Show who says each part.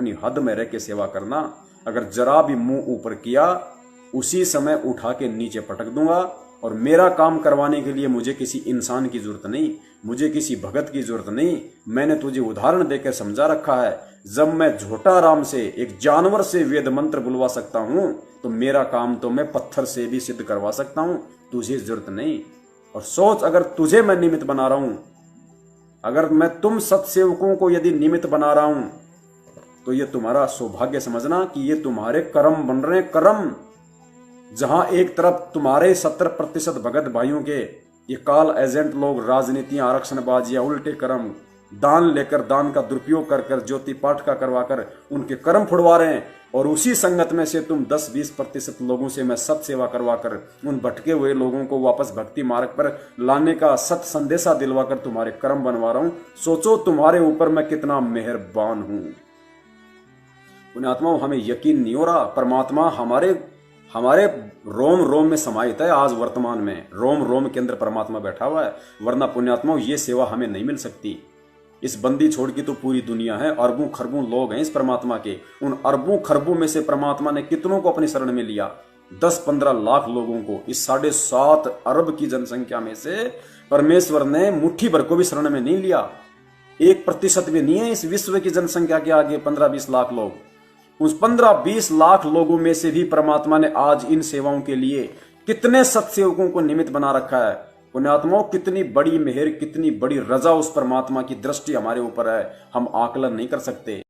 Speaker 1: अपनी हद में रह के सेवा करना। अगर जरा भी मुंह ऊपर किया उसी समय उठा के नीचे पटक दूंगा। और मेरा काम करवाने के लिए मुझे किसी इंसान की जरूरत नहीं, मुझे किसी भगत की जरूरत नहीं। मैंने तुझे उदाहरण देकर समझा रखा है। जब मैं झोटा राम से, एक जानवर से वेद मंत्र बुलवा सकता हूं, तो मेरा काम तो मैं पत्थर से भी सिद्ध करवा सकता हूं। तुझे जरूरत नहीं। और सोच, अगर तुझे मैं निमित्त बना रहा हूं, अगर मैं तुम सत्सेवकों को यदि निमित्त बना रहा हूं, तो ये तुम्हारा सौभाग्य समझना कि ये तुम्हारे कर्म बन रहे हैं। कर्म, जहां एक तरफ तुम्हारे 70% भगत भाइयों के ये काल एजेंट लोग, राजनीतियां, आरक्षणबाजियां, उल्टे कर्म, दान लेकर, दान का दुरुपयोग कर कर, ज्योति पाठ का करवाकर उनके कर्म फुड़वा रहे हैं। और उसी संगत में से तुम 10-20% लोगों से मैं सत सेवा करवाकर उन भटके हुए लोगों को वापस भक्ति मार्ग पर लाने का सत संदेशा दिलवाकर तुम्हारे कर्म बनवा रहा हूं। सोचो तुम्हारे ऊपर मैं कितना मेहरबान हूं। पुण्यात्माओं, हमें यकीन नहीं हो रहा। परमात्मा हमारे रोम रोम में समाहित है। आज वर्तमान में रोम रोम के अंदर परमात्मा बैठा हुआ है। वरना पुण्यात्माओं, ये सेवा हमें नहीं मिल सकती। इस बंदी छोड़ की तो पूरी दुनिया है, अरबों खरबों लोग हैं इस परमात्मा के। उन अरबों खरबों में से परमात्मा ने कितनों को अपनी शरण में लिया? 10-15 लाख लोगों को। इस 7.5 अरब की जनसंख्या में से परमेश्वर ने मुट्ठी भर को भी शरण में नहीं लिया। 1% भी नहीं है इस विश्व की जनसंख्या के आगे 15-20 लाख लोग। उस 15-20 लाख लोगों में से भी परमात्मा ने आज इन सेवाओं के लिए कितने सत्सेवकों को निमित्त बना रखा है। पुण्यात्माओं, कितनी बड़ी मेहर, कितनी बड़ी रजा उस परमात्मा की दृष्टि हमारे ऊपर है, हम आकलन नहीं कर सकते।